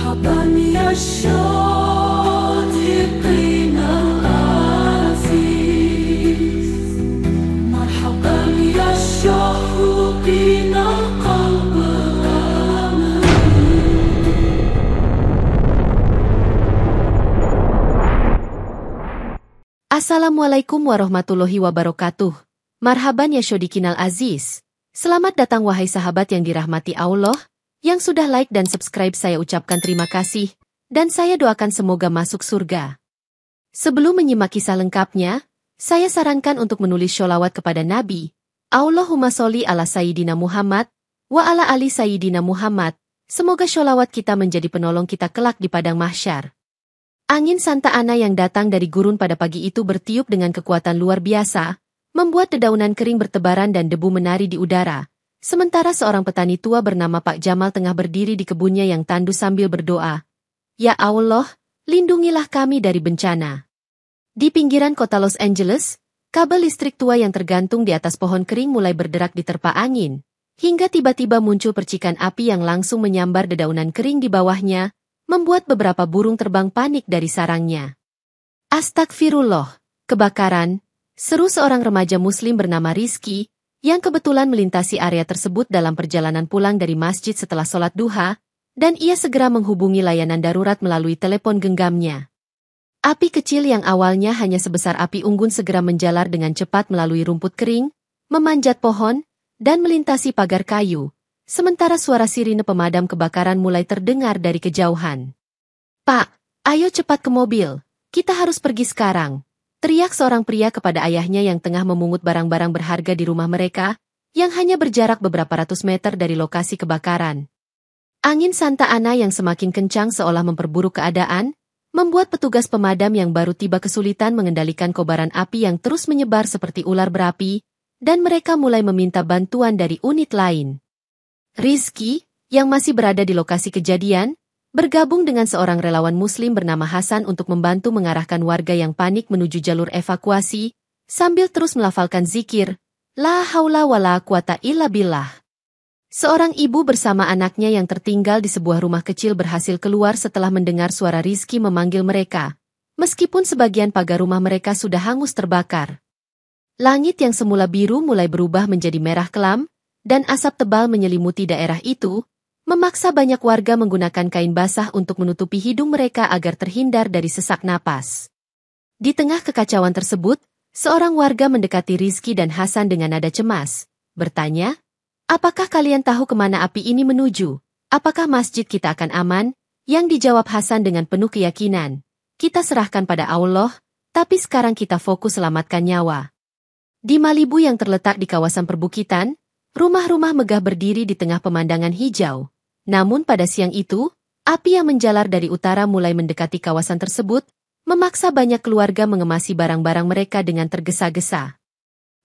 مرحبا يا الشاطئين العزيز، مرحبا يا الشوقين القلب الأمين. Assalamualaikum warahmatullahi wabarakatuh. Marhaban ya Syodikinal Aziz. Selamat datang wahai sahabat yang dirahmati Allah. Yang sudah like dan subscribe saya ucapkan terima kasih, dan saya doakan semoga masuk surga. Sebelum menyimak kisah lengkapnya, saya sarankan untuk menulis sholawat kepada Nabi. Allahumma sholli ala Sayyidina Muhammad, wa ala ali Sayyidina Muhammad. Semoga sholawat kita menjadi penolong kita kelak di padang mahsyar. Angin Santa Ana yang datang dari gurun pada pagi itu bertiup dengan kekuatan luar biasa, membuat dedaunan kering bertebaran dan debu menari di udara. Sementara seorang petani tua bernama Pak Jamal tengah berdiri di kebunnya yang tandus sambil berdoa. Ya Allah, lindungilah kami dari bencana. Di pinggiran kota Los Angeles, kabel listrik tua yang tergantung di atas pohon kering mulai berderak diterpa angin, hingga tiba-tiba muncul percikan api yang langsung menyambar dedaunan kering di bawahnya, membuat beberapa burung terbang panik dari sarangnya. Astagfirullah, kebakaran, seru seorang remaja muslim bernama Rizky, yang kebetulan melintasi area tersebut dalam perjalanan pulang dari masjid setelah sholat duha, dan ia segera menghubungi layanan darurat melalui telepon genggamnya. Api kecil yang awalnya hanya sebesar api unggun segera menjalar dengan cepat melalui rumput kering, memanjat pohon, dan melintasi pagar kayu, sementara suara sirine pemadam kebakaran mulai terdengar dari kejauhan. Pak, ayo cepat ke mobil, kita harus pergi sekarang. Teriak seorang pria kepada ayahnya yang tengah memungut barang-barang berharga di rumah mereka, yang hanya berjarak beberapa ratus meter dari lokasi kebakaran. Angin Santa Ana yang semakin kencang seolah memperburuk keadaan, membuat petugas pemadam yang baru tiba kesulitan mengendalikan kobaran api yang terus menyebar seperti ular berapi, dan mereka mulai meminta bantuan dari unit lain. Rizky, yang masih berada di lokasi kejadian, bergabung dengan seorang relawan muslim bernama Hasan untuk membantu mengarahkan warga yang panik menuju jalur evakuasi, sambil terus melafalkan zikir, La haula wa la quwata illa billah. Seorang ibu bersama anaknya yang tertinggal di sebuah rumah kecil berhasil keluar setelah mendengar suara Rizky memanggil mereka, meskipun sebagian pagar rumah mereka sudah hangus terbakar. Langit yang semula biru mulai berubah menjadi merah kelam, dan asap tebal menyelimuti daerah itu, memaksa banyak warga menggunakan kain basah untuk menutupi hidung mereka agar terhindar dari sesak napas. Di tengah kekacauan tersebut, seorang warga mendekati Rizky dan Hasan dengan nada cemas, bertanya, apakah kalian tahu kemana api ini menuju? Apakah masjid kita akan aman? Yang dijawab Hasan dengan penuh keyakinan, kita serahkan pada Allah, tapi sekarang kita fokus selamatkan nyawa. Di Malibu yang terletak di kawasan perbukitan, rumah-rumah megah berdiri di tengah pemandangan hijau. Namun pada siang itu, api yang menjalar dari utara mulai mendekati kawasan tersebut, memaksa banyak keluarga mengemasi barang-barang mereka dengan tergesa-gesa.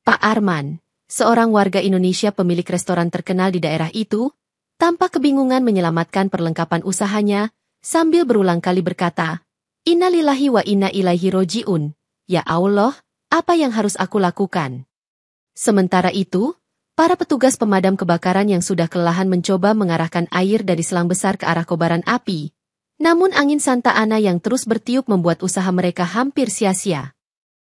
Pak Arman, seorang warga Indonesia pemilik restoran terkenal di daerah itu, tanpa kebingungan menyelamatkan perlengkapan usahanya, sambil berulang kali berkata, Innalillahi wa inna ilaihi roji'un, ya Allah, apa yang harus aku lakukan? Sementara itu, para petugas pemadam kebakaran yang sudah kelelahan mencoba mengarahkan air dari selang besar ke arah kobaran api. Namun angin Santa Ana yang terus bertiup membuat usaha mereka hampir sia-sia.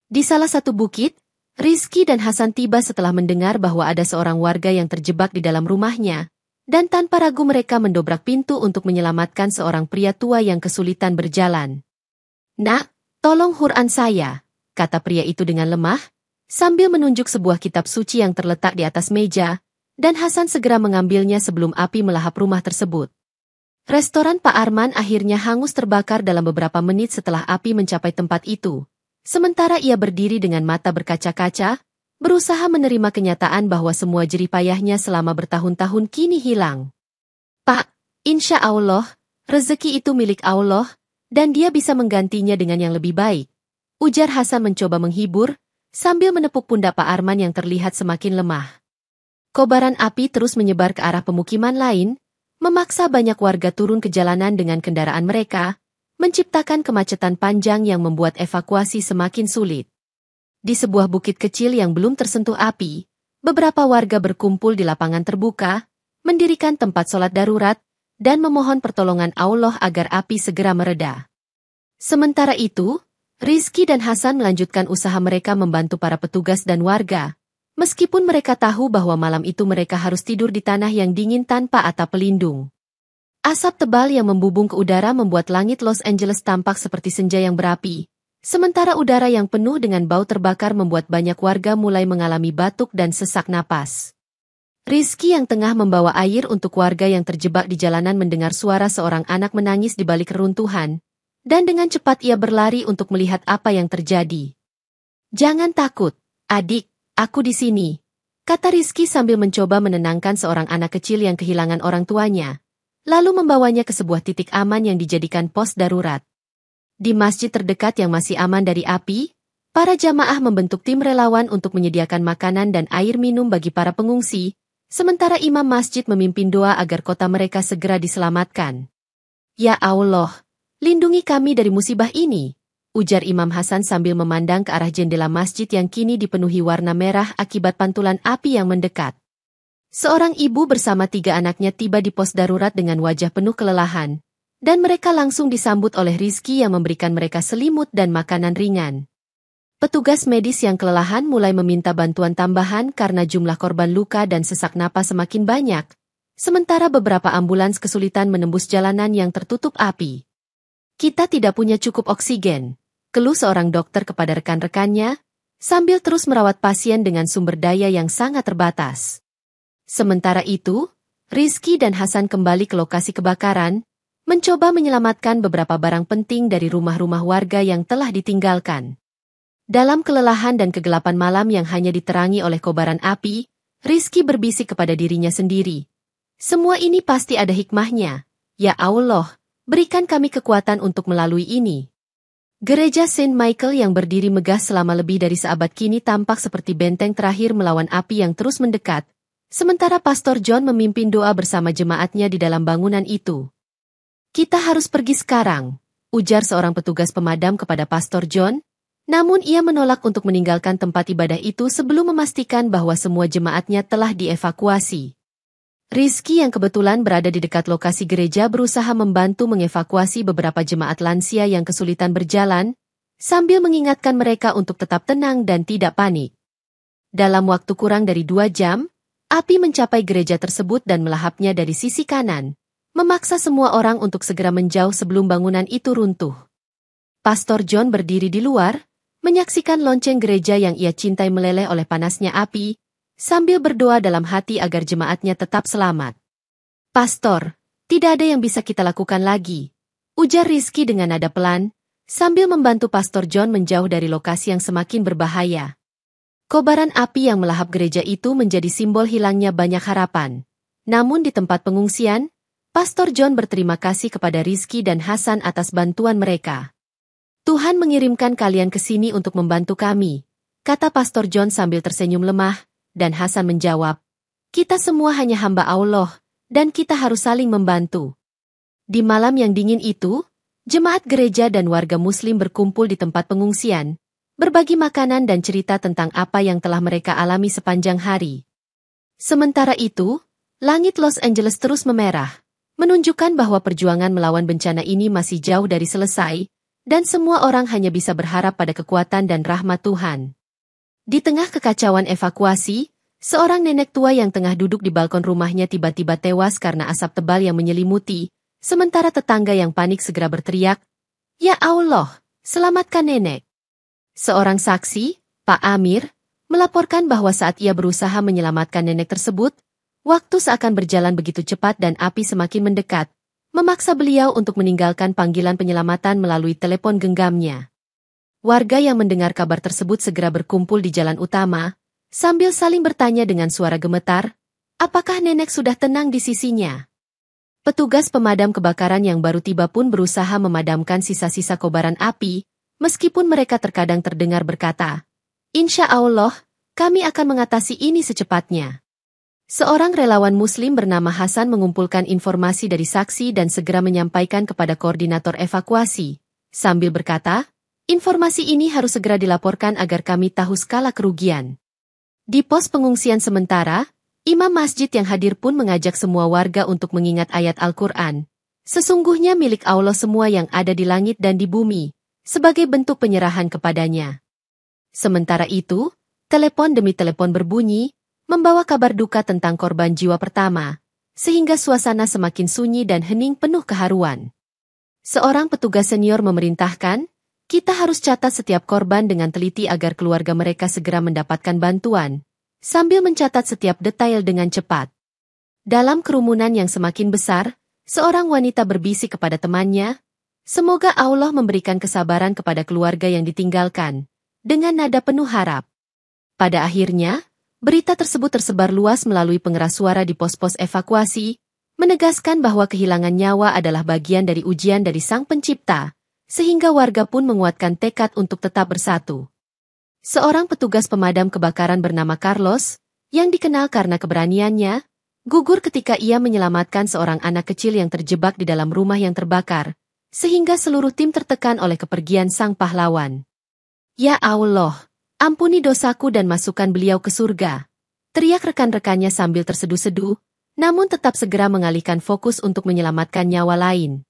Di salah satu bukit, Rizky dan Hasan tiba setelah mendengar bahwa ada seorang warga yang terjebak di dalam rumahnya, dan tanpa ragu mereka mendobrak pintu untuk menyelamatkan seorang pria tua yang kesulitan berjalan. Nak, tolong Quran saya, kata pria itu dengan lemah, sambil menunjuk sebuah kitab suci yang terletak di atas meja, dan Hasan segera mengambilnya sebelum api melahap rumah tersebut. Restoran Pak Arman akhirnya hangus terbakar dalam beberapa menit setelah api mencapai tempat itu. Sementara ia berdiri dengan mata berkaca-kaca, berusaha menerima kenyataan bahwa semua jerih payahnya selama bertahun-tahun kini hilang. Pak, insya Allah, rezeki itu milik Allah, dan dia bisa menggantinya dengan yang lebih baik. Ujar Hasan mencoba menghibur, sambil menepuk pundak Pak Arman yang terlihat semakin lemah. Kobaran api terus menyebar ke arah pemukiman lain, memaksa banyak warga turun ke jalanan dengan kendaraan mereka, menciptakan kemacetan panjang yang membuat evakuasi semakin sulit. Di sebuah bukit kecil yang belum tersentuh api, beberapa warga berkumpul di lapangan terbuka, mendirikan tempat sholat darurat, dan memohon pertolongan Allah agar api segera mereda. Sementara itu, Rizky dan Hasan melanjutkan usaha mereka membantu para petugas dan warga, meskipun mereka tahu bahwa malam itu mereka harus tidur di tanah yang dingin tanpa atap pelindung. Asap tebal yang membubung ke udara membuat langit Los Angeles tampak seperti senja yang berapi, sementara udara yang penuh dengan bau terbakar membuat banyak warga mulai mengalami batuk dan sesak napas. Rizky yang tengah membawa air untuk warga yang terjebak di jalanan mendengar suara seorang anak menangis di balik reruntuhan, dan dengan cepat ia berlari untuk melihat apa yang terjadi. "Jangan takut, adik, aku di sini," kata Rizky sambil mencoba menenangkan seorang anak kecil yang kehilangan orang tuanya, lalu membawanya ke sebuah titik aman yang dijadikan pos darurat. Di masjid terdekat yang masih aman dari api, para jamaah membentuk tim relawan untuk menyediakan makanan dan air minum bagi para pengungsi, sementara imam masjid memimpin doa agar kota mereka segera diselamatkan. "Ya Allah, lindungi kami dari musibah ini," ujar Imam Hasan sambil memandang ke arah jendela masjid yang kini dipenuhi warna merah akibat pantulan api yang mendekat. Seorang ibu bersama 3 anaknya tiba di pos darurat dengan wajah penuh kelelahan, dan mereka langsung disambut oleh Rizky yang memberikan mereka selimut dan makanan ringan. Petugas medis yang kelelahan mulai meminta bantuan tambahan karena jumlah korban luka dan sesak napas semakin banyak, sementara beberapa ambulans kesulitan menembus jalanan yang tertutup api. "Kita tidak punya cukup oksigen," keluh seorang dokter kepada rekan-rekannya, sambil terus merawat pasien dengan sumber daya yang sangat terbatas. Sementara itu, Rizky dan Hasan kembali ke lokasi kebakaran, mencoba menyelamatkan beberapa barang penting dari rumah-rumah warga yang telah ditinggalkan. Dalam kelelahan dan kegelapan malam yang hanya diterangi oleh kobaran api, Rizky berbisik kepada dirinya sendiri. "Semua ini pasti ada hikmahnya. Ya Allah, berikan kami kekuatan untuk melalui ini." Gereja Saint Michael yang berdiri megah selama lebih dari seabad kini tampak seperti benteng terakhir melawan api yang terus mendekat, sementara Pastor John memimpin doa bersama jemaatnya di dalam bangunan itu. "Kita harus pergi sekarang," ujar seorang petugas pemadam kepada Pastor John, namun ia menolak untuk meninggalkan tempat ibadah itu sebelum memastikan bahwa semua jemaatnya telah dievakuasi. Rizky yang kebetulan berada di dekat lokasi gereja berusaha membantu mengevakuasi beberapa jemaat lansia yang kesulitan berjalan, sambil mengingatkan mereka untuk tetap tenang dan tidak panik. Dalam waktu kurang dari 2 jam, api mencapai gereja tersebut dan melahapnya dari sisi kanan, memaksa semua orang untuk segera menjauh sebelum bangunan itu runtuh. Pastor John berdiri di luar, menyaksikan lonceng gereja yang ia cintai meleleh oleh panasnya api, sambil berdoa dalam hati agar jemaatnya tetap selamat. "Pastor, tidak ada yang bisa kita lakukan lagi," ujar Rizky dengan nada pelan, sambil membantu Pastor John menjauh dari lokasi yang semakin berbahaya. Kobaran api yang melahap gereja itu menjadi simbol hilangnya banyak harapan. Namun di tempat pengungsian, Pastor John berterima kasih kepada Rizky dan Hasan atas bantuan mereka. "Tuhan mengirimkan kalian ke sini untuk membantu kami," kata Pastor John sambil tersenyum lemah, dan Hasan menjawab, "Kita semua hanya hamba Allah, dan kita harus saling membantu." Di malam yang dingin itu, jemaat gereja dan warga Muslim berkumpul di tempat pengungsian, berbagi makanan dan cerita tentang apa yang telah mereka alami sepanjang hari. Sementara itu, langit Los Angeles terus memerah, menunjukkan bahwa perjuangan melawan bencana ini masih jauh dari selesai, dan semua orang hanya bisa berharap pada kekuatan dan rahmat Tuhan. Di tengah kekacauan evakuasi, seorang nenek tua yang tengah duduk di balkon rumahnya tiba-tiba tewas karena asap tebal yang menyelimuti, sementara tetangga yang panik segera berteriak, "Ya Allah, selamatkan nenek." Seorang saksi, Pak Amir, melaporkan bahwa saat ia berusaha menyelamatkan nenek tersebut, waktu seakan berjalan begitu cepat dan api semakin mendekat, memaksa beliau untuk meninggalkan panggilan penyelamatan melalui telepon genggamnya. Warga yang mendengar kabar tersebut segera berkumpul di jalan utama, sambil saling bertanya dengan suara gemetar, apakah nenek sudah tenang di sisinya? Petugas pemadam kebakaran yang baru tiba pun berusaha memadamkan sisa-sisa kobaran api, meskipun mereka terkadang terdengar berkata, "Insya Allah, kami akan mengatasi ini secepatnya." Seorang relawan Muslim bernama Hasan mengumpulkan informasi dari saksi dan segera menyampaikan kepada koordinator evakuasi, sambil berkata, "Informasi ini harus segera dilaporkan agar kami tahu skala kerugian." Di pos pengungsian sementara, Imam masjid yang hadir pun mengajak semua warga untuk mengingat ayat Al-Quran. Sesungguhnya milik Allah semua yang ada di langit dan di bumi, sebagai bentuk penyerahan kepadanya. Sementara itu, telepon demi telepon berbunyi, membawa kabar duka tentang korban jiwa pertama, sehingga suasana semakin sunyi dan hening penuh keharuan. Seorang petugas senior memerintahkan, kita harus catat setiap korban dengan teliti agar keluarga mereka segera mendapatkan bantuan, sambil mencatat setiap detail dengan cepat. Dalam kerumunan yang semakin besar, seorang wanita berbisik kepada temannya, semoga Allah memberikan kesabaran kepada keluarga yang ditinggalkan, dengan nada penuh harap. Pada akhirnya, berita tersebut tersebar luas melalui pengeras suara di pos-pos evakuasi, menegaskan bahwa kehilangan nyawa adalah bagian dari ujian dari Sang Pencipta, sehingga warga pun menguatkan tekad untuk tetap bersatu. Seorang petugas pemadam kebakaran bernama Carlos, yang dikenal karena keberaniannya, gugur ketika ia menyelamatkan seorang anak kecil yang terjebak di dalam rumah yang terbakar, sehingga seluruh tim tertekan oleh kepergian sang pahlawan. Ya Allah, ampuni dosaku dan masukkan beliau ke surga, teriak rekan-rekannya sambil terseduh-seduh, namun tetap segera mengalihkan fokus untuk menyelamatkan nyawa lain.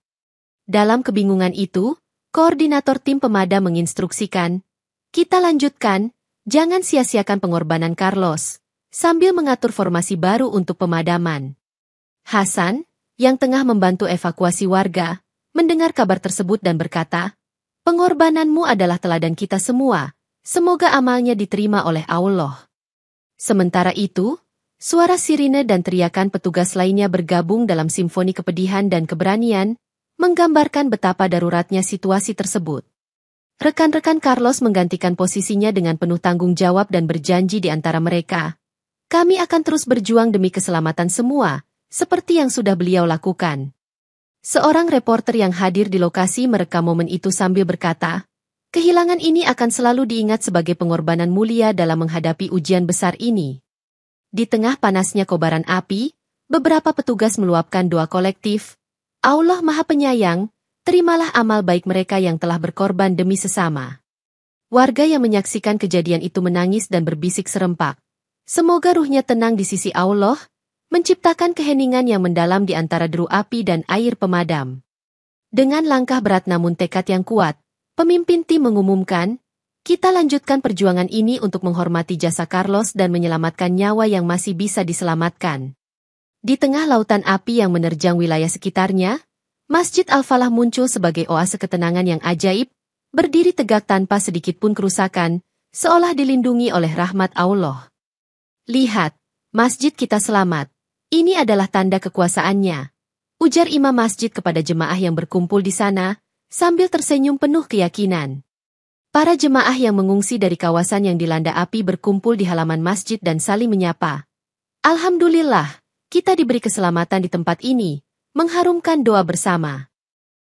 Dalam kebingungan itu, koordinator tim pemadam menginstruksikan, kita lanjutkan, jangan sia-siakan pengorbanan Carlos, sambil mengatur formasi baru untuk pemadaman. Hasan, yang tengah membantu evakuasi warga, mendengar kabar tersebut dan berkata, pengorbananmu adalah teladan kita semua, semoga amalnya diterima oleh Allah. Sementara itu, suara sirine dan teriakan petugas lainnya bergabung dalam simfoni kepedihan dan keberanian, menggambarkan betapa daruratnya situasi tersebut. Rekan-rekan Carlos menggantikan posisinya dengan penuh tanggung jawab dan berjanji di antara mereka. Kami akan terus berjuang demi keselamatan semua, seperti yang sudah beliau lakukan. Seorang reporter yang hadir di lokasi merekam momen itu sambil berkata, kehilangan ini akan selalu diingat sebagai pengorbanan mulia dalam menghadapi ujian besar ini. Di tengah panasnya kobaran api, beberapa petugas meluapkan doa kolektif, Allah Maha Penyayang, terimalah amal baik mereka yang telah berkorban demi sesama. Warga yang menyaksikan kejadian itu menangis dan berbisik serempak. Semoga ruhnya tenang di sisi Allah, menciptakan keheningan yang mendalam di antara deru api dan air pemadam. Dengan langkah berat namun tekad yang kuat, pemimpin tim mengumumkan, kita lanjutkan perjuangan ini untuk menghormati jasa Carlos dan menyelamatkan nyawa yang masih bisa diselamatkan. Di tengah lautan api yang menerjang wilayah sekitarnya, Masjid Al-Falah muncul sebagai oase ketenangan yang ajaib, berdiri tegak tanpa sedikit pun kerusakan, seolah dilindungi oleh rahmat Allah. Lihat, masjid kita selamat. Ini adalah tanda kekuasaannya, ujar imam masjid kepada jemaah yang berkumpul di sana, sambil tersenyum penuh keyakinan. Para jemaah yang mengungsi dari kawasan yang dilanda api berkumpul di halaman masjid dan saling menyapa. Alhamdulillah, kita diberi keselamatan di tempat ini. Mengharumkan doa bersama.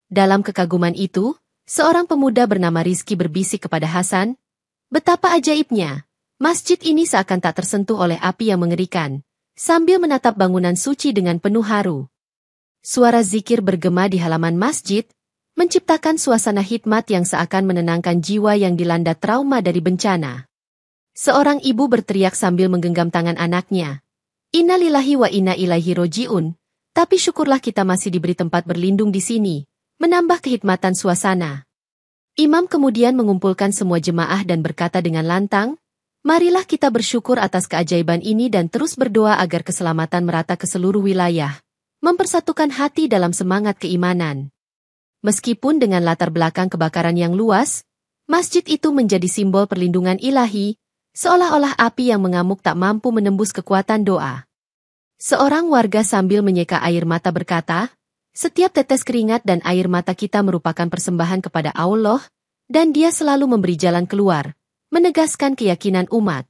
Dalam kekaguman itu, seorang pemuda bernama Rizky berbisik kepada Hasan, betapa ajaibnya, masjid ini seakan tak tersentuh oleh api yang mengerikan, sambil menatap bangunan suci dengan penuh haru. Suara zikir bergema di halaman masjid, menciptakan suasana hikmat yang seakan menenangkan jiwa yang dilanda trauma dari bencana. Seorang ibu berteriak sambil menggenggam tangan anaknya, Innalillahi wa inna ilaihi roji'un. Tapi syukurlah kita masih diberi tempat berlindung di sini, menambah kehikmatan suasana. Imam kemudian mengumpulkan semua jemaah dan berkata dengan lantang, marilah kita bersyukur atas keajaiban ini dan terus berdoa agar keselamatan merata ke seluruh wilayah, mempersatukan hati dalam semangat keimanan. Meskipun dengan latar belakang kebakaran yang luas, masjid itu menjadi simbol perlindungan ilahi, seolah-olah api yang mengamuk tak mampu menembus kekuatan doa. Seorang warga sambil menyeka air mata berkata, setiap tetes keringat dan air mata kita merupakan persembahan kepada Allah, dan Dia selalu memberi jalan keluar, menegaskan keyakinan umat.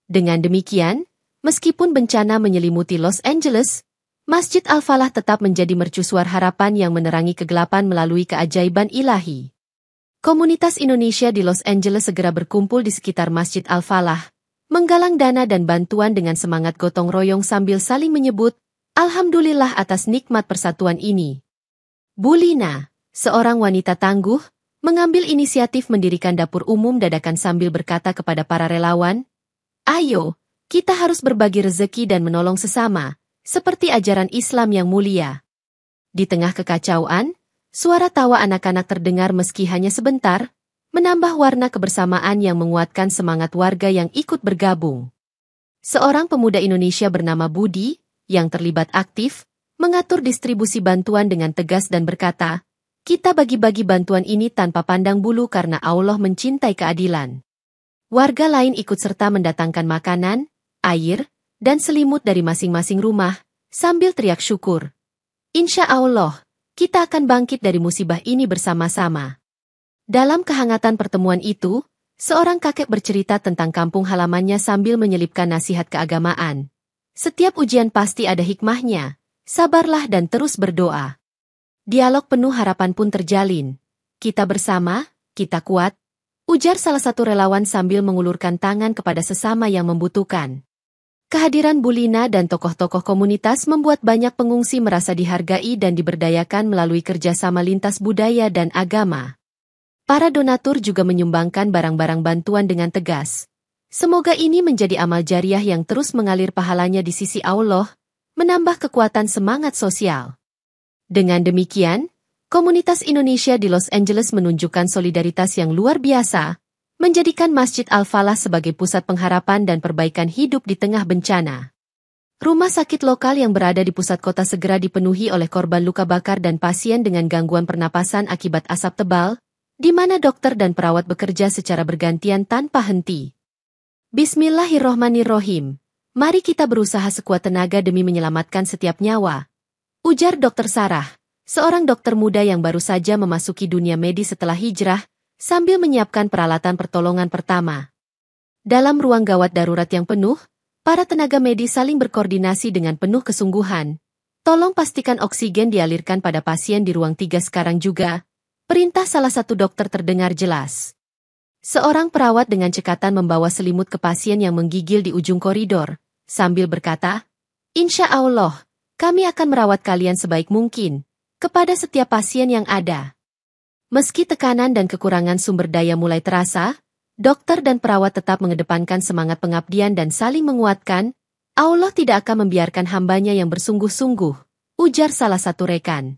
Dengan demikian, meskipun bencana menyelimuti Los Angeles, Masjid Al-Falah tetap menjadi mercusuar harapan yang menerangi kegelapan melalui keajaiban ilahi. Komunitas Indonesia di Los Angeles segera berkumpul di sekitar Masjid Al-Falah, menggalang dana dan bantuan dengan semangat gotong royong sambil saling menyebut, Alhamdulillah atas nikmat persatuan ini. Bulina, seorang wanita tangguh, mengambil inisiatif mendirikan dapur umum dadakan sambil berkata kepada para relawan, ayo, Kita harus berbagi rezeki dan menolong sesama, seperti ajaran Islam yang mulia. Di tengah kekacauan, suara tawa anak-anak terdengar meski hanya sebentar, menambah warna kebersamaan yang menguatkan semangat warga yang ikut bergabung. Seorang pemuda Indonesia bernama Budi, yang terlibat aktif, mengatur distribusi bantuan dengan tegas dan berkata, "Kita bagi-bagi bantuan ini tanpa pandang bulu karena Allah mencintai keadilan." Warga lain ikut serta mendatangkan makanan, air, dan selimut dari masing-masing rumah, sambil teriak syukur. Insya Allah, kita akan bangkit dari musibah ini bersama-sama. Dalam kehangatan pertemuan itu, seorang kakek bercerita tentang kampung halamannya sambil menyelipkan nasihat keagamaan. Setiap ujian pasti ada hikmahnya, sabarlah dan terus berdoa. Dialog penuh harapan pun terjalin. Kita bersama, kita kuat, ujar salah satu relawan sambil mengulurkan tangan kepada sesama yang membutuhkan. Kehadiran Bu Lina dan tokoh-tokoh komunitas membuat banyak pengungsi merasa dihargai dan diberdayakan melalui kerjasama lintas budaya dan agama. Para donatur juga menyumbangkan barang-barang bantuan dengan tegas. Semoga ini menjadi amal jariah yang terus mengalir pahalanya di sisi Allah, menambah kekuatan semangat sosial. Dengan demikian, komunitas Indonesia di Los Angeles menunjukkan solidaritas yang luar biasa, menjadikan Masjid Al-Falah sebagai pusat pengharapan dan perbaikan hidup di tengah bencana. Rumah sakit lokal yang berada di pusat kota segera dipenuhi oleh korban luka bakar dan pasien dengan gangguan pernapasan akibat asap tebal, di mana dokter dan perawat bekerja secara bergantian tanpa henti. Bismillahirrohmanirrohim. Mari kita berusaha sekuat tenaga demi menyelamatkan setiap nyawa, ujar Dr. Sarah, seorang dokter muda yang baru saja memasuki dunia medis setelah hijrah, sambil menyiapkan peralatan pertolongan pertama. Dalam ruang gawat darurat yang penuh, para tenaga medis saling berkoordinasi dengan penuh kesungguhan. Tolong pastikan oksigen dialirkan pada pasien di ruang 3 sekarang juga. Perintah salah satu dokter terdengar jelas. Seorang perawat dengan cekatan membawa selimut ke pasien yang menggigil di ujung koridor, sambil berkata, "Insya Allah, kami akan merawat kalian sebaik mungkin, kepada setiap pasien yang ada." Meski tekanan dan kekurangan sumber daya mulai terasa, dokter dan perawat tetap mengedepankan semangat pengabdian dan saling menguatkan. Allah tidak akan membiarkan hambanya yang bersungguh-sungguh, ujar salah satu rekan.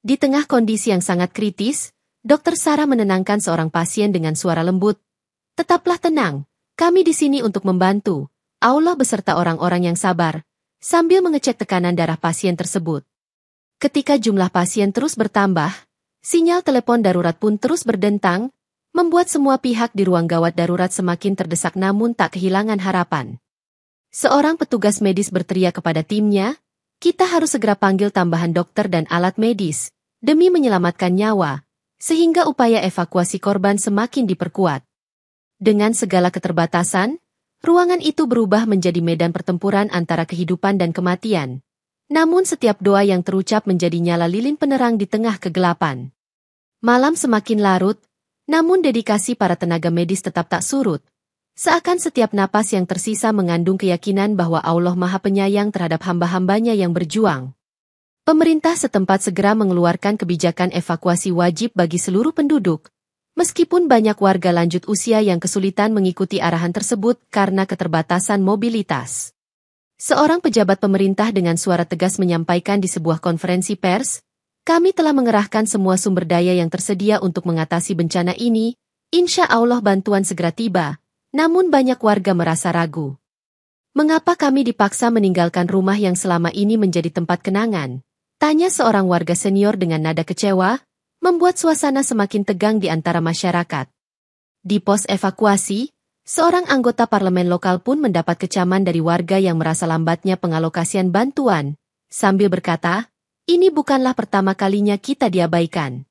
Di tengah kondisi yang sangat kritis, Dr. Sarah menenangkan seorang pasien dengan suara lembut. "Tetaplah tenang, kami di sini untuk membantu. Allah beserta orang-orang yang sabar," sambil mengecek tekanan darah pasien tersebut. Ketika jumlah pasien terus bertambah, sinyal telepon darurat pun terus berdentang, membuat semua pihak di ruang gawat darurat semakin terdesak namun tak kehilangan harapan. Seorang petugas medis berteriak kepada timnya, "Kita harus segera panggil tambahan dokter dan alat medis, demi menyelamatkan nyawa," sehingga upaya evakuasi korban semakin diperkuat. Dengan segala keterbatasan, ruangan itu berubah menjadi medan pertempuran antara kehidupan dan kematian. Namun setiap doa yang terucap menjadi nyala lilin penerang di tengah kegelapan. Malam semakin larut, namun dedikasi para tenaga medis tetap tak surut. Seakan setiap napas yang tersisa mengandung keyakinan bahwa Allah Maha Penyayang terhadap hamba-hambanya yang berjuang. Pemerintah setempat segera mengeluarkan kebijakan evakuasi wajib bagi seluruh penduduk, meskipun banyak warga lanjut usia yang kesulitan mengikuti arahan tersebut karena keterbatasan mobilitas. Seorang pejabat pemerintah dengan suara tegas menyampaikan di sebuah konferensi pers, "Kami telah mengerahkan semua sumber daya yang tersedia untuk mengatasi bencana ini, insya Allah bantuan segera tiba." Namun banyak warga merasa ragu. "Mengapa kami dipaksa meninggalkan rumah yang selama ini menjadi tempat kenangan?" tanya seorang warga senior dengan nada kecewa, membuat suasana semakin tegang di antara masyarakat. Di pos evakuasi, seorang anggota parlemen lokal pun mendapat kecaman dari warga yang merasa lambatnya pengalokasian bantuan, sambil berkata, "Ini bukanlah pertama kalinya kita diabaikan."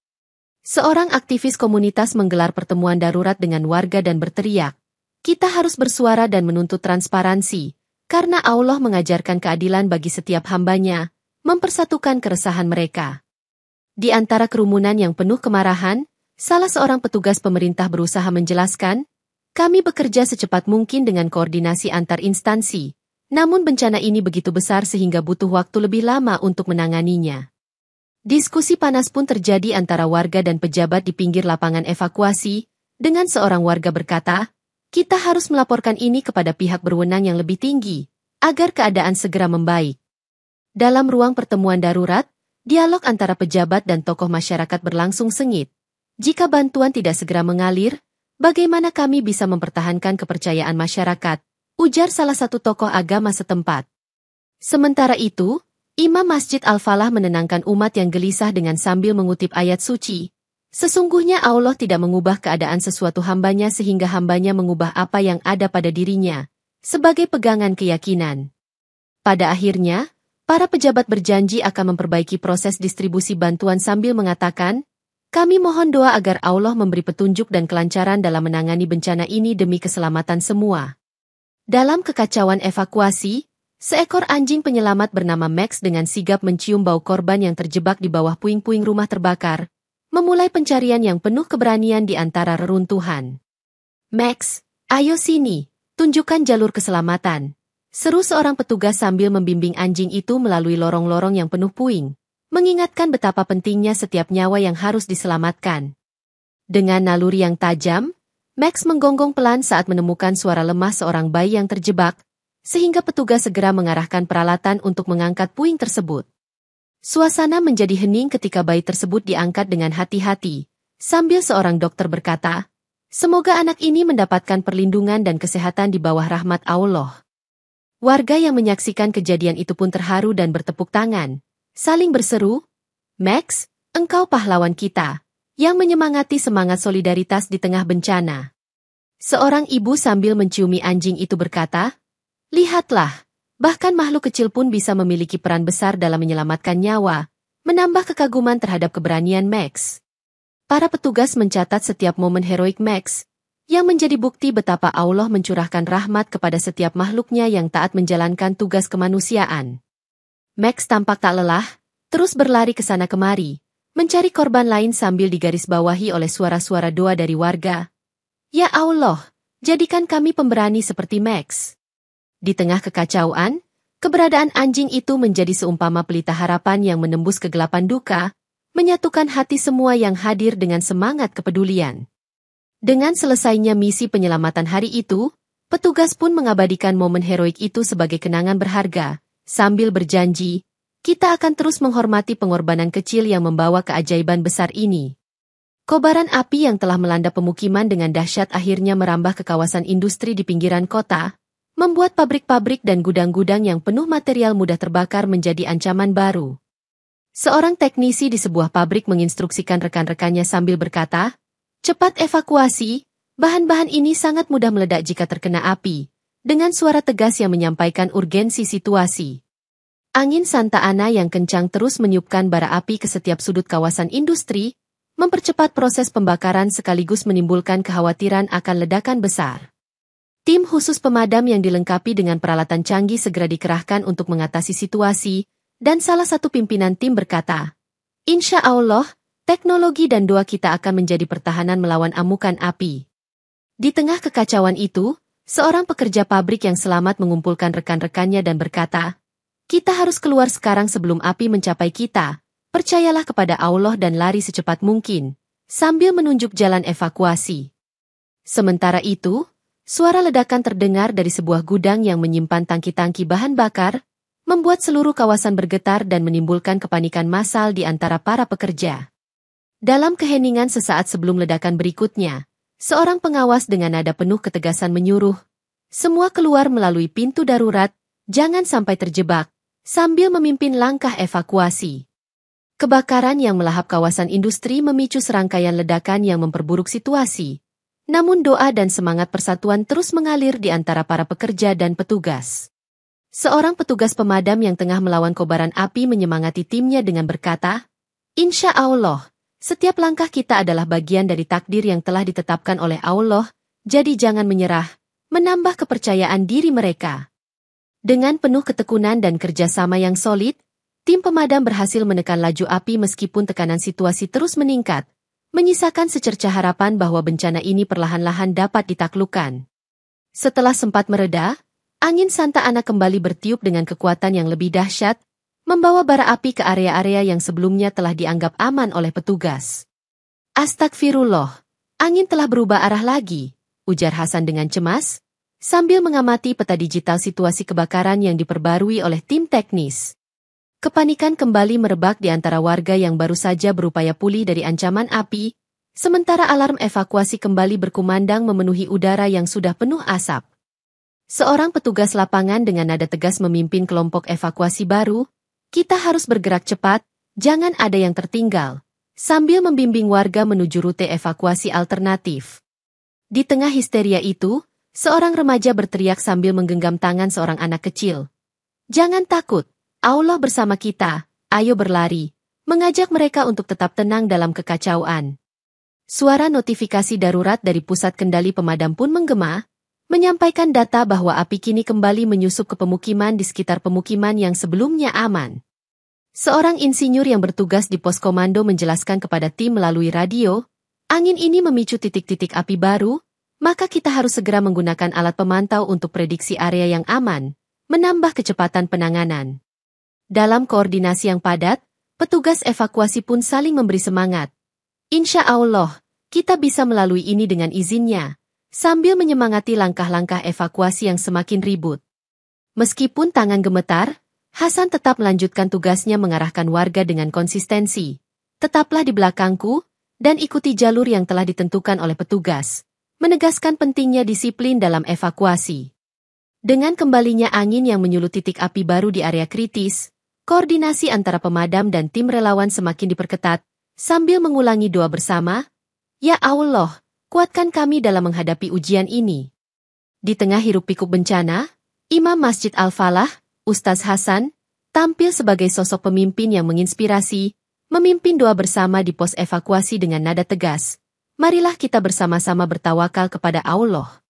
Seorang aktivis komunitas menggelar pertemuan darurat dengan warga dan berteriak, "Kita harus bersuara dan menuntut transparansi, karena Allah mengajarkan keadilan bagi setiap hambanya, mempersatukan keresahan mereka." Di antara kerumunan yang penuh kemarahan, salah seorang petugas pemerintah berusaha menjelaskan, "Kami bekerja secepat mungkin dengan koordinasi antar instansi, namun bencana ini begitu besar sehingga butuh waktu lebih lama untuk menanganinya." Diskusi panas pun terjadi antara warga dan pejabat di pinggir lapangan evakuasi, dengan seorang warga berkata, Kita harus melaporkan ini kepada pihak berwenang yang lebih tinggi, agar keadaan segera membaik. Dalam ruang pertemuan darurat, dialog antara pejabat dan tokoh masyarakat berlangsung sengit. Jika bantuan tidak segera mengalir, bagaimana kami bisa mempertahankan kepercayaan masyarakat? Ujar salah satu tokoh agama setempat. Sementara itu, Imam Masjid Al-Falah menenangkan umat yang gelisah dengan sambil mengutip ayat suci. Sesungguhnya Allah tidak mengubah keadaan sesuatu hambanya sehingga hambanya mengubah apa yang ada pada dirinya, sebagai pegangan keyakinan. Pada akhirnya, para pejabat berjanji akan memperbaiki proses distribusi bantuan sambil mengatakan, kami mohon doa agar Allah memberi petunjuk dan kelancaran dalam menangani bencana ini demi keselamatan semua. Dalam kekacauan evakuasi, seekor anjing penyelamat bernama Max dengan sigap mencium bau korban yang terjebak di bawah puing-puing rumah terbakar, memulai pencarian yang penuh keberanian di antara reruntuhan. Max, ayo sini, tunjukkan jalur keselamatan. Seru seorang petugas sambil membimbing anjing itu melalui lorong-lorong yang penuh puing, mengingatkan betapa pentingnya setiap nyawa yang harus diselamatkan. Dengan naluri yang tajam, Max menggonggong pelan saat menemukan suara lemah seorang bayi yang terjebak, sehingga petugas segera mengarahkan peralatan untuk mengangkat puing tersebut. Suasana menjadi hening ketika bayi tersebut diangkat dengan hati-hati, sambil seorang dokter berkata, semoga anak ini mendapatkan perlindungan dan kesehatan di bawah rahmat Allah. Warga yang menyaksikan kejadian itu pun terharu dan bertepuk tangan, saling berseru, Max, engkau pahlawan kita, yang menyemangati semangat solidaritas di tengah bencana. Seorang ibu sambil menciumi anjing itu berkata, lihatlah, bahkan makhluk kecil pun bisa memiliki peran besar dalam menyelamatkan nyawa, menambah kekaguman terhadap keberanian Max. Para petugas mencatat setiap momen heroik Max, yang menjadi bukti betapa Allah mencurahkan rahmat kepada setiap makhluknya yang taat menjalankan tugas kemanusiaan. Max tampak tak lelah, terus berlari ke sana kemari, mencari korban lain sambil digarisbawahi oleh suara-suara doa dari warga. Ya Allah, jadikan kami pemberani seperti Max. Di tengah kekacauan, keberadaan anjing itu menjadi seumpama pelita harapan yang menembus kegelapan duka, menyatukan hati semua yang hadir dengan semangat kepedulian. Dengan selesainya misi penyelamatan hari itu, petugas pun mengabadikan momen heroik itu sebagai kenangan berharga, sambil berjanji, kita akan terus menghormati pengorbanan kecil yang membawa keajaiban besar ini. Kobaran api yang telah melanda pemukiman dengan dahsyat akhirnya merambah ke kawasan industri di pinggiran kota, membuat pabrik-pabrik dan gudang-gudang yang penuh material mudah terbakar menjadi ancaman baru. Seorang teknisi di sebuah pabrik menginstruksikan rekan-rekannya sambil berkata, cepat evakuasi, bahan-bahan ini sangat mudah meledak jika terkena api, dengan suara tegas yang menyampaikan urgensi situasi. Angin Santa Ana yang kencang terus meniupkan bara api ke setiap sudut kawasan industri, mempercepat proses pembakaran sekaligus menimbulkan kekhawatiran akan ledakan besar. Tim khusus pemadam yang dilengkapi dengan peralatan canggih segera dikerahkan untuk mengatasi situasi, dan salah satu pimpinan tim berkata, Insya Allah, teknologi dan doa kita akan menjadi pertahanan melawan amukan api. Di tengah kekacauan itu, seorang pekerja pabrik yang selamat mengumpulkan rekan-rekannya dan berkata, kita harus keluar sekarang sebelum api mencapai kita, percayalah kepada Allah dan lari secepat mungkin, sambil menunjuk jalan evakuasi. Sementara itu, suara ledakan terdengar dari sebuah gudang yang menyimpan tangki-tangki bahan bakar, membuat seluruh kawasan bergetar dan menimbulkan kepanikan massal di antara para pekerja. Dalam keheningan sesaat sebelum ledakan berikutnya, seorang pengawas dengan nada penuh ketegasan menyuruh, semua keluar melalui pintu darurat, jangan sampai terjebak, sambil memimpin langkah evakuasi. Kebakaran yang melahap kawasan industri memicu serangkaian ledakan yang memperburuk situasi. Namun doa dan semangat persatuan terus mengalir di antara para pekerja dan petugas. Seorang petugas pemadam yang tengah melawan kobaran api menyemangati timnya dengan berkata, Insya Allah, setiap langkah kita adalah bagian dari takdir yang telah ditetapkan oleh Allah, jadi jangan menyerah, menambah kepercayaan diri mereka. Dengan penuh ketekunan dan kerjasama yang solid, tim pemadam berhasil menekan laju api meskipun tekanan situasi terus meningkat, menyisakan secercah harapan bahwa bencana ini perlahan-lahan dapat ditaklukkan. Setelah sempat mereda, angin Santa Ana kembali bertiup dengan kekuatan yang lebih dahsyat, membawa bara api ke area-area yang sebelumnya telah dianggap aman oleh petugas. Astagfirullah, angin telah berubah arah lagi, ujar Hasan dengan cemas, sambil mengamati peta digital situasi kebakaran yang diperbarui oleh tim teknis. Kepanikan kembali merebak di antara warga yang baru saja berupaya pulih dari ancaman api, sementara alarm evakuasi kembali berkumandang memenuhi udara yang sudah penuh asap. Seorang petugas lapangan dengan nada tegas memimpin kelompok evakuasi baru, "Kita harus bergerak cepat, jangan ada yang tertinggal," sambil membimbing warga menuju rute evakuasi alternatif. Di tengah histeria itu, seorang remaja berteriak sambil menggenggam tangan seorang anak kecil. "Jangan takut. Allah bersama kita, ayo berlari," mengajak mereka untuk tetap tenang dalam kekacauan. Suara notifikasi darurat dari pusat kendali pemadam pun menggema, menyampaikan data bahwa api kini kembali menyusup ke pemukiman di sekitar pemukiman yang sebelumnya aman. Seorang insinyur yang bertugas di pos komando menjelaskan kepada tim melalui radio, "Angin ini memicu titik-titik api baru, maka kita harus segera menggunakan alat pemantau untuk prediksi area yang aman, menambah kecepatan penanganan." Dalam koordinasi yang padat, petugas evakuasi pun saling memberi semangat. "Insya Allah, kita bisa melalui ini dengan izinnya," sambil menyemangati langkah-langkah evakuasi yang semakin ribut. Meskipun tangan gemetar, Hasan tetap melanjutkan tugasnya mengarahkan warga dengan konsistensi. "Tetaplah di belakangku, dan ikuti jalur yang telah ditentukan oleh petugas," menegaskan pentingnya disiplin dalam evakuasi. Dengan kembalinya angin yang menyulut titik api baru di area kritis, koordinasi antara pemadam dan tim relawan semakin diperketat, sambil mengulangi doa bersama, "Ya Allah, kuatkan kami dalam menghadapi ujian ini." Di tengah hiruk-pikuk bencana, Imam Masjid Al-Falah, Ustaz Hasan, tampil sebagai sosok pemimpin yang menginspirasi, memimpin doa bersama di pos evakuasi dengan nada tegas, "Marilah kita bersama-sama bertawakal kepada Allah."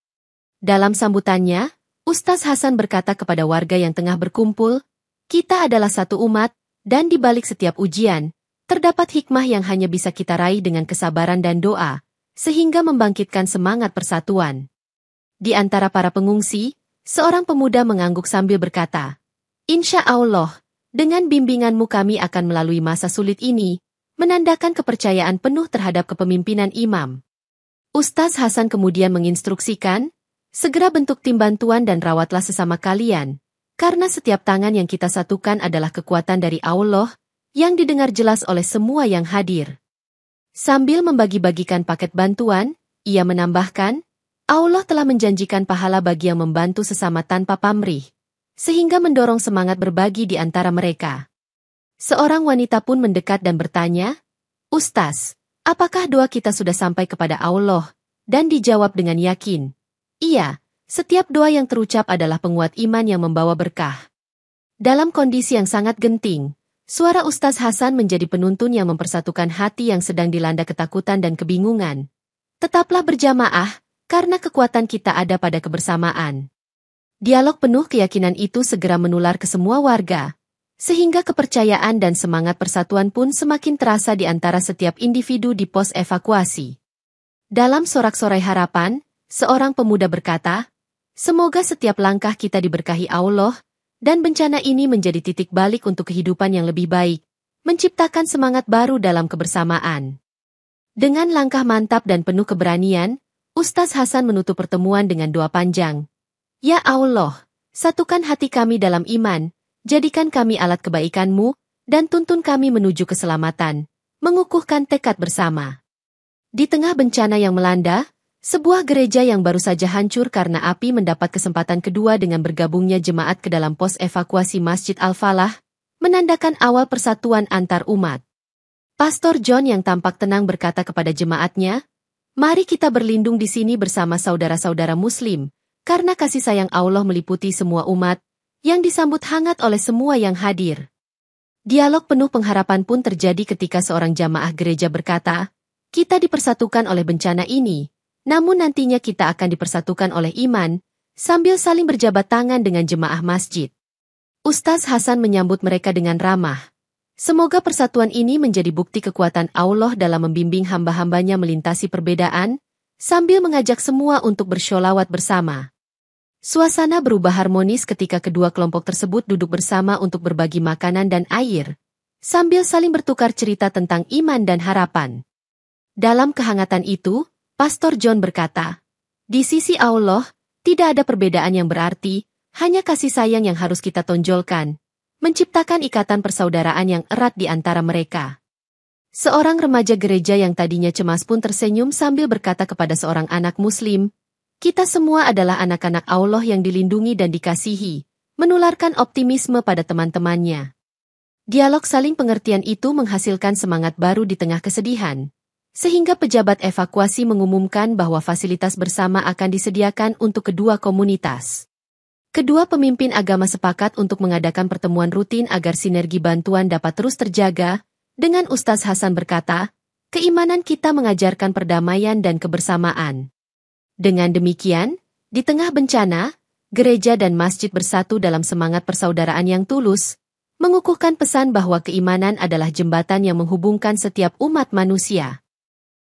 Dalam sambutannya, Ustaz Hasan berkata kepada warga yang tengah berkumpul, "Kita adalah satu umat, dan di balik setiap ujian, terdapat hikmah yang hanya bisa kita raih dengan kesabaran dan doa, sehingga membangkitkan semangat persatuan." Di antara para pengungsi, seorang pemuda mengangguk sambil berkata, "Insya Allah, dengan bimbinganmu kami akan melalui masa sulit ini," menandakan kepercayaan penuh terhadap kepemimpinan imam. Ustaz Hasan kemudian menginstruksikan, "Segera bentuk tim bantuan dan rawatlah sesama kalian, karena setiap tangan yang kita satukan adalah kekuatan dari Allah, yang didengar jelas oleh semua yang hadir." Sambil membagi-bagikan paket bantuan, ia menambahkan, "Allah telah menjanjikan pahala bagi yang membantu sesama tanpa pamrih," sehingga mendorong semangat berbagi di antara mereka. Seorang wanita pun mendekat dan bertanya, "Ustaz, apakah doa kita sudah sampai kepada Allah?" Dan dijawab dengan yakin, "Iya. Setiap doa yang terucap adalah penguat iman yang membawa berkah." Dalam kondisi yang sangat genting, suara Ustaz Hasan menjadi penuntun yang mempersatukan hati yang sedang dilanda ketakutan dan kebingungan. "Tetaplah berjamaah, karena kekuatan kita ada pada kebersamaan." Dialog penuh keyakinan itu segera menular ke semua warga, sehingga kepercayaan dan semangat persatuan pun semakin terasa di antara setiap individu di pos evakuasi. Dalam sorak-sorai harapan, seorang pemuda berkata, "Semoga setiap langkah kita diberkahi Allah, dan bencana ini menjadi titik balik untuk kehidupan yang lebih baik, menciptakan semangat baru dalam kebersamaan." Dengan langkah mantap dan penuh keberanian, Ustaz Hasan menutup pertemuan dengan doa panjang. "Ya Allah, satukan hati kami dalam iman, jadikan kami alat kebaikan-Mu, dan tuntun kami menuju keselamatan," mengukuhkan tekad bersama. Di tengah bencana yang melanda, sebuah gereja yang baru saja hancur karena api mendapat kesempatan kedua dengan bergabungnya jemaat ke dalam pos evakuasi Masjid Al-Falah, menandakan awal persatuan antar umat. Pastor John yang tampak tenang berkata kepada jemaatnya, "Mari kita berlindung di sini bersama saudara-saudara Muslim, karena kasih sayang Allah meliputi semua umat, yang disambut hangat oleh semua yang hadir." Dialog penuh pengharapan pun terjadi ketika seorang jamaah gereja berkata, "Kita dipersatukan oleh bencana ini, namun nantinya kita akan dipersatukan oleh iman," sambil saling berjabat tangan dengan jemaah masjid. Ustaz Hasan menyambut mereka dengan ramah. Semoga persatuan ini menjadi bukti kekuatan Allah dalam membimbing hamba-hambanya melintasi perbedaan, sambil mengajak semua untuk bersholawat bersama. Suasana berubah harmonis ketika kedua kelompok tersebut duduk bersama untuk berbagi makanan dan air, sambil saling bertukar cerita tentang iman dan harapan. Dalam kehangatan itu, Pastor John berkata, Di sisi Allah, tidak ada perbedaan yang berarti, hanya kasih sayang yang harus kita tonjolkan, menciptakan ikatan persaudaraan yang erat di antara mereka. Seorang remaja gereja yang tadinya cemas pun tersenyum sambil berkata kepada seorang anak muslim, "Kita semua adalah anak-anak Allah yang dilindungi dan dikasihi," menularkan optimisme pada teman-temannya. Dialog saling pengertian itu menghasilkan semangat baru di tengah kesedihan, sehingga pejabat evakuasi mengumumkan bahwa fasilitas bersama akan disediakan untuk kedua komunitas. Kedua pemimpin agama sepakat untuk mengadakan pertemuan rutin agar sinergi bantuan dapat terus terjaga. Dengan Ustaz Hasan berkata, "Keimanan kita mengajarkan perdamaian dan kebersamaan." Dengan demikian, di tengah bencana, gereja dan masjid bersatu dalam semangat persaudaraan yang tulus, mengukuhkan pesan bahwa keimanan adalah jembatan yang menghubungkan setiap umat manusia.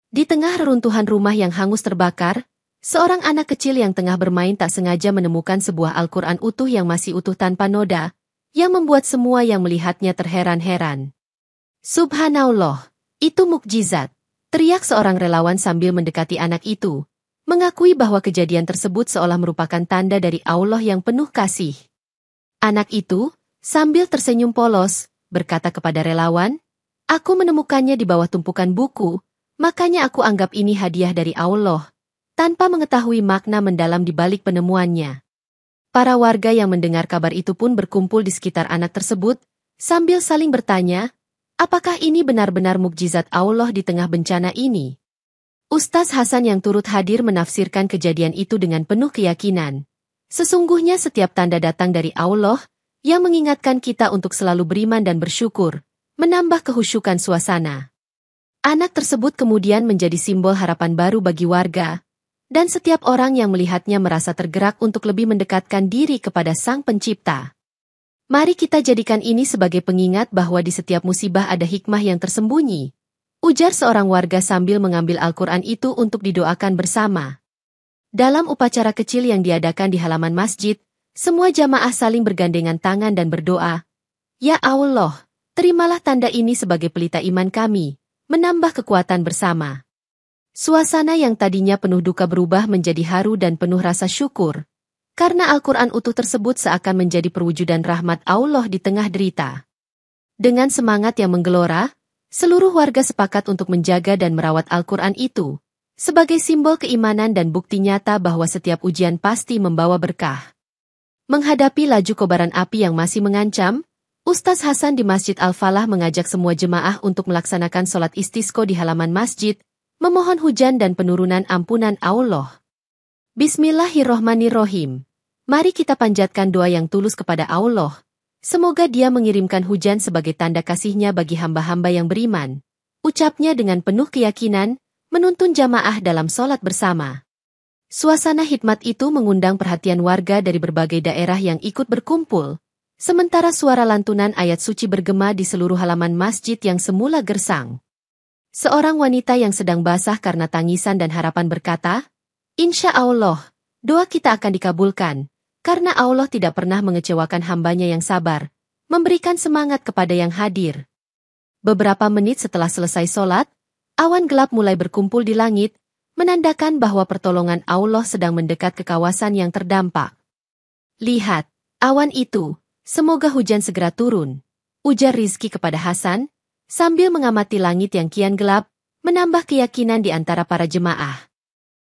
Di tengah reruntuhan rumah yang hangus terbakar, seorang anak kecil yang tengah bermain tak sengaja menemukan sebuah Al-Quran utuh yang masih utuh tanpa noda, yang membuat semua yang melihatnya terheran-heran. "Subhanallah, itu mukjizat," teriak seorang relawan sambil mendekati anak itu, mengakui bahwa kejadian tersebut seolah merupakan tanda dari Allah yang penuh kasih. Anak itu, sambil tersenyum polos, berkata kepada relawan, "Aku menemukannya di bawah tumpukan buku, makanya aku anggap ini hadiah dari Allah," tanpa mengetahui makna mendalam di balik penemuannya. Para warga yang mendengar kabar itu pun berkumpul di sekitar anak tersebut, sambil saling bertanya, apakah ini benar-benar mukjizat Allah di tengah bencana ini? Ustaz Hasan yang turut hadir menafsirkan kejadian itu dengan penuh keyakinan. Sesungguhnya setiap tanda datang dari Allah, yang mengingatkan kita untuk selalu beriman dan bersyukur, menambah kehusyukan suasana. Anak tersebut kemudian menjadi simbol harapan baru bagi warga, dan setiap orang yang melihatnya merasa tergerak untuk lebih mendekatkan diri kepada Sang Pencipta. Mari kita jadikan ini sebagai pengingat bahwa di setiap musibah ada hikmah yang tersembunyi, ujar seorang warga sambil mengambil Al-Quran itu untuk didoakan bersama. Dalam upacara kecil yang diadakan di halaman masjid, semua jamaah saling bergandengan tangan dan berdoa, "Ya Allah, terimalah tanda ini sebagai pelita iman kami, menambah kekuatan bersama." Suasana yang tadinya penuh duka berubah menjadi haru dan penuh rasa syukur, karena Al-Quran utuh tersebut seakan menjadi perwujudan rahmat Allah di tengah derita. Dengan semangat yang menggelora, seluruh warga sepakat untuk menjaga dan merawat Al-Quran itu, sebagai simbol keimanan dan bukti nyata bahwa setiap ujian pasti membawa berkah. Menghadapi laju kobaran api yang masih mengancam, Ustaz Hasan di Masjid Al-Falah mengajak semua jemaah untuk melaksanakan sholat istisqa di halaman masjid, memohon hujan dan penurunan ampunan Allah. Bismillahirrohmanirrohim. Mari kita panjatkan doa yang tulus kepada Allah. Semoga Dia mengirimkan hujan sebagai tanda kasih-Nya bagi hamba-hamba yang beriman. Ucapnya dengan penuh keyakinan, menuntun jamaah dalam sholat bersama. Suasana hikmat itu mengundang perhatian warga dari berbagai daerah yang ikut berkumpul, sementara suara lantunan ayat suci bergema di seluruh halaman masjid yang semula gersang. Seorang wanita yang sedang basah karena tangisan dan harapan berkata, "Insya Allah, doa kita akan dikabulkan, karena Allah tidak pernah mengecewakan hambanya yang sabar, memberikan semangat kepada yang hadir." Beberapa menit setelah selesai sholat, awan gelap mulai berkumpul di langit, menandakan bahwa pertolongan Allah sedang mendekat ke kawasan yang terdampak. "Lihat, awan itu, semoga hujan segera turun," ujar Rizki kepada Hasan, sambil mengamati langit yang kian gelap, menambah keyakinan di antara para jemaah.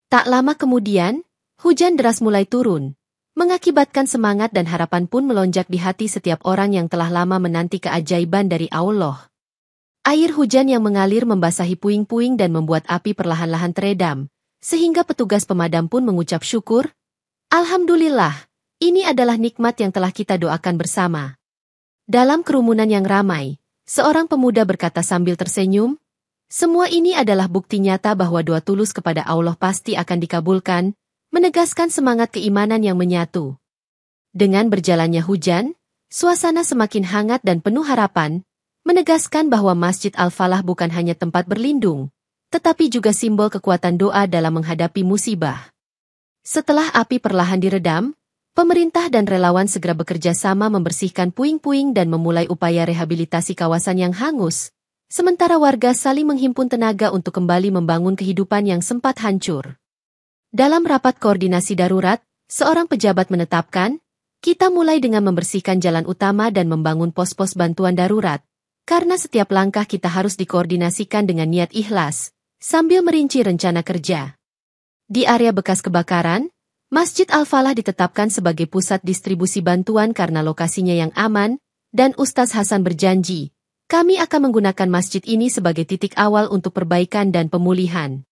Tak lama kemudian, hujan deras mulai turun, mengakibatkan semangat dan harapan pun melonjak di hati setiap orang yang telah lama menanti keajaiban dari Allah. Air hujan yang mengalir membasahi puing-puing dan membuat api perlahan-lahan teredam, sehingga petugas pemadam pun mengucap syukur, "Alhamdulillah, ini adalah nikmat yang telah kita doakan bersama." Dalam kerumunan yang ramai, seorang pemuda berkata sambil tersenyum, "Semua ini adalah bukti nyata bahwa doa tulus kepada Allah pasti akan dikabulkan," menegaskan semangat keimanan yang menyatu. Dengan berjalannya hujan, suasana semakin hangat dan penuh harapan, menegaskan bahwa Masjid Al-Falah bukan hanya tempat berlindung, tetapi juga simbol kekuatan doa dalam menghadapi musibah. Setelah api perlahan diredam, pemerintah dan relawan segera bekerja sama membersihkan puing-puing dan memulai upaya rehabilitasi kawasan yang hangus, sementara warga saling menghimpun tenaga untuk kembali membangun kehidupan yang sempat hancur. Dalam rapat koordinasi darurat, seorang pejabat menetapkan, kita mulai dengan membersihkan jalan utama dan membangun pos-pos bantuan darurat, karena setiap langkah kita harus dikoordinasikan dengan niat ikhlas, sambil merinci rencana kerja. Di area bekas kebakaran, Masjid Al-Falah ditetapkan sebagai pusat distribusi bantuan karena lokasinya yang aman, dan Ustaz Hasan berjanji, kami akan menggunakan masjid ini sebagai titik awal untuk perbaikan dan pemulihan.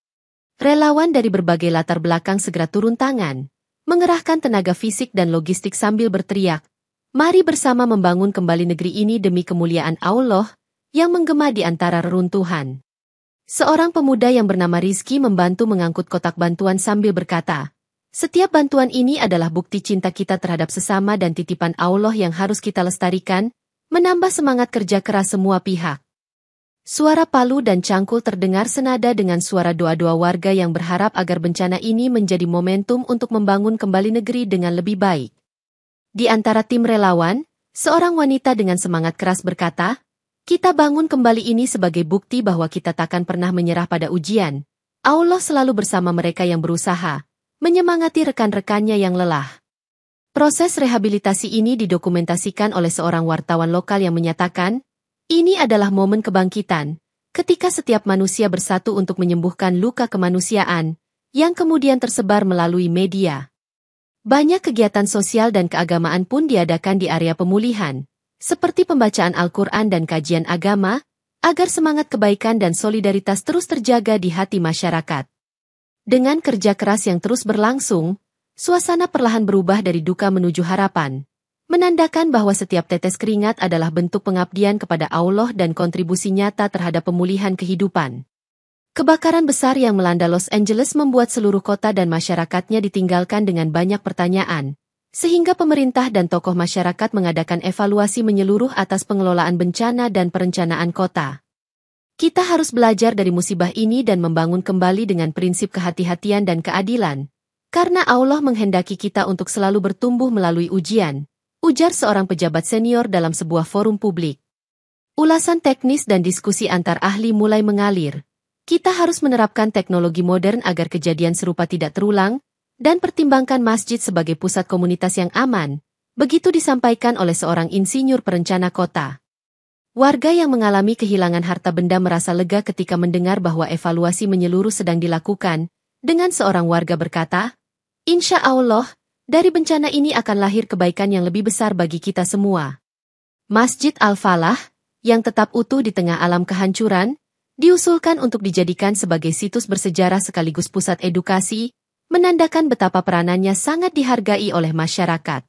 Relawan dari berbagai latar belakang segera turun tangan, mengerahkan tenaga fisik dan logistik sambil berteriak, mari bersama membangun kembali negeri ini demi kemuliaan Allah yang menggema di antara reruntuhan. Seorang pemuda yang bernama Rizky membantu mengangkut kotak bantuan sambil berkata, setiap bantuan ini adalah bukti cinta kita terhadap sesama dan titipan Allah yang harus kita lestarikan, menambah semangat kerja keras semua pihak. Suara palu dan cangkul terdengar senada dengan suara doa-doa warga yang berharap agar bencana ini menjadi momentum untuk membangun kembali negeri dengan lebih baik. Di antara tim relawan, seorang wanita dengan semangat keras berkata, kita bangun kembali ini sebagai bukti bahwa kita takkan pernah menyerah pada ujian. Allah selalu bersama mereka yang berusaha, menyemangati rekan-rekannya yang lelah. Proses rehabilitasi ini didokumentasikan oleh seorang wartawan lokal yang menyatakan, ini adalah momen kebangkitan, ketika setiap manusia bersatu untuk menyembuhkan luka kemanusiaan, yang kemudian tersebar melalui media. Banyak kegiatan sosial dan keagamaan pun diadakan di area pemulihan, seperti pembacaan Al-Quran dan kajian agama, agar semangat kebaikan dan solidaritas terus terjaga di hati masyarakat. Dengan kerja keras yang terus berlangsung, suasana perlahan berubah dari duka menuju harapan, menandakan bahwa setiap tetes keringat adalah bentuk pengabdian kepada Allah dan kontribusi nyata terhadap pemulihan kehidupan. Kebakaran besar yang melanda Los Angeles membuat seluruh kota dan masyarakatnya ditinggalkan dengan banyak pertanyaan, sehingga pemerintah dan tokoh masyarakat mengadakan evaluasi menyeluruh atas pengelolaan bencana dan perencanaan kota. Kita harus belajar dari musibah ini dan membangun kembali dengan prinsip kehati-hatian dan keadilan, karena Allah menghendaki kita untuk selalu bertumbuh melalui ujian, ujar seorang pejabat senior dalam sebuah forum publik. Ulasan teknis dan diskusi antar ahli mulai mengalir. Kita harus menerapkan teknologi modern agar kejadian serupa tidak terulang, dan pertimbangkan masjid sebagai pusat komunitas yang aman, begitu disampaikan oleh seorang insinyur perencana kota. Warga yang mengalami kehilangan harta benda merasa lega ketika mendengar bahwa evaluasi menyeluruh sedang dilakukan, dengan seorang warga berkata, insya Allah, dari bencana ini akan lahir kebaikan yang lebih besar bagi kita semua. Masjid Al-Falah, yang tetap utuh di tengah alam kehancuran, diusulkan untuk dijadikan sebagai situs bersejarah sekaligus pusat edukasi, menandakan betapa peranannya sangat dihargai oleh masyarakat.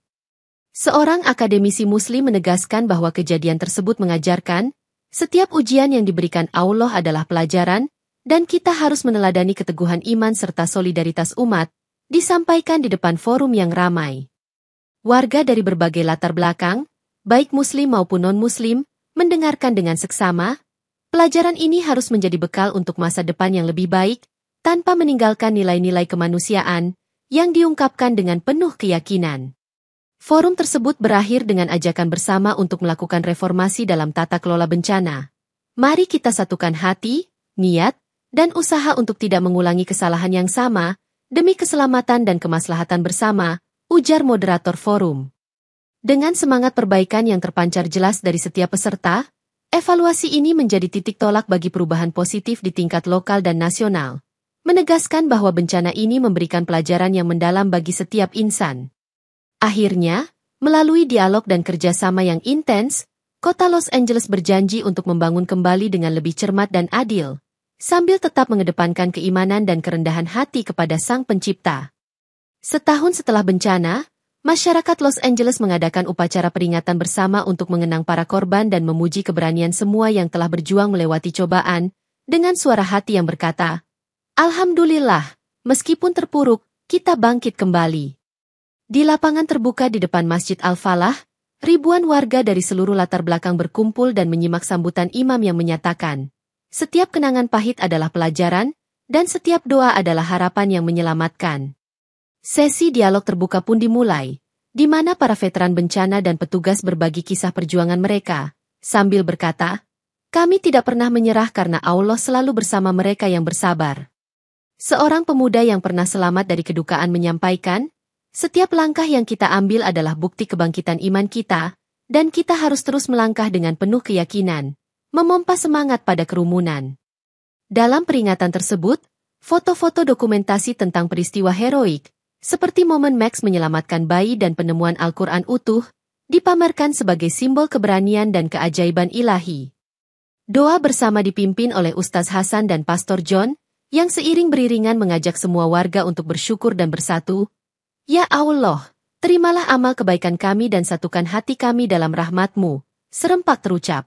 Seorang akademisi Muslim menegaskan bahwa kejadian tersebut mengajarkan, setiap ujian yang diberikan Allah adalah pelajaran, dan kita harus meneladani keteguhan iman serta solidaritas umat, disampaikan di depan forum yang ramai. Warga dari berbagai latar belakang, baik Muslim maupun non-Muslim, mendengarkan dengan seksama, pelajaran ini harus menjadi bekal untuk masa depan yang lebih baik, tanpa meninggalkan nilai-nilai kemanusiaan, yang diungkapkan dengan penuh keyakinan. Forum tersebut berakhir dengan ajakan bersama untuk melakukan reformasi dalam tata kelola bencana. Mari kita satukan hati, niat, dan usaha untuk tidak mengulangi kesalahan yang sama, demi keselamatan dan kemaslahatan bersama, ujar moderator forum. Dengan semangat perbaikan yang terpancar jelas dari setiap peserta, evaluasi ini menjadi titik tolak bagi perubahan positif di tingkat lokal dan nasional, menegaskan bahwa bencana ini memberikan pelajaran yang mendalam bagi setiap insan. Akhirnya, melalui dialog dan kerjasama yang intens, Kota Los Angeles berjanji untuk membangun kembali dengan lebih cermat dan adil, sambil tetap mengedepankan keimanan dan kerendahan hati kepada Sang Pencipta. Setahun setelah bencana, masyarakat Los Angeles mengadakan upacara peringatan bersama untuk mengenang para korban dan memuji keberanian semua yang telah berjuang melewati cobaan, dengan suara hati yang berkata, Alhamdulillah, meskipun terpuruk, kita bangkit kembali. Di lapangan terbuka di depan Masjid Al-Falah, ribuan warga dari seluruh latar belakang berkumpul dan menyimak sambutan imam yang menyatakan, setiap kenangan pahit adalah pelajaran, dan setiap doa adalah harapan yang menyelamatkan. Sesi dialog terbuka pun dimulai, di mana para veteran bencana dan petugas berbagi kisah perjuangan mereka, sambil berkata, kami tidak pernah menyerah karena Allah selalu bersama mereka yang bersabar. Seorang pemuda yang pernah selamat dari kedukaan menyampaikan, setiap langkah yang kita ambil adalah bukti kebangkitan iman kita, dan kita harus terus melangkah dengan penuh keyakinan, memompa semangat pada kerumunan. Dalam peringatan tersebut, foto-foto dokumentasi tentang peristiwa heroik, seperti momen Max menyelamatkan bayi dan penemuan Al-Quran utuh, dipamerkan sebagai simbol keberanian dan keajaiban ilahi. Doa bersama dipimpin oleh Ustaz Hasan dan Pastor John, yang seiring beriringan mengajak semua warga untuk bersyukur dan bersatu. Ya Allah, terimalah amal kebaikan kami dan satukan hati kami dalam rahmat-Mu, serempak terucap.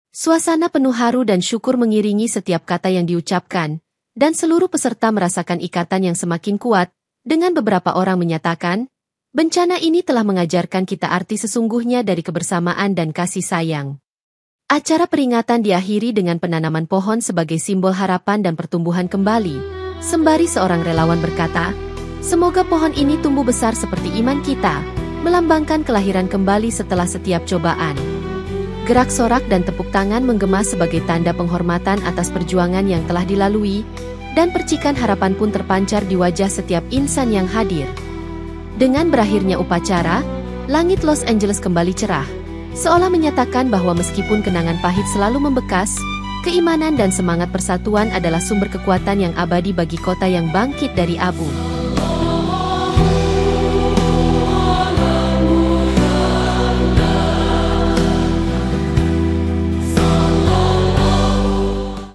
Suasana penuh haru dan syukur mengiringi setiap kata yang diucapkan, dan seluruh peserta merasakan ikatan yang semakin kuat, dengan beberapa orang menyatakan, bencana ini telah mengajarkan kita arti sesungguhnya dari kebersamaan dan kasih sayang. Acara peringatan diakhiri dengan penanaman pohon sebagai simbol harapan dan pertumbuhan kembali, sembari seorang relawan berkata, semoga pohon ini tumbuh besar seperti iman kita, melambangkan kelahiran kembali setelah setiap cobaan. Gerak sorak dan tepuk tangan menggema sebagai tanda penghormatan atas perjuangan yang telah dilalui, dan percikan harapan pun terpancar di wajah setiap insan yang hadir. Dengan berakhirnya upacara, langit Los Angeles kembali cerah, seolah menyatakan bahwa meskipun kenangan pahit selalu membekas, keimanan dan semangat persatuan adalah sumber kekuatan yang abadi bagi kota yang bangkit dari abu.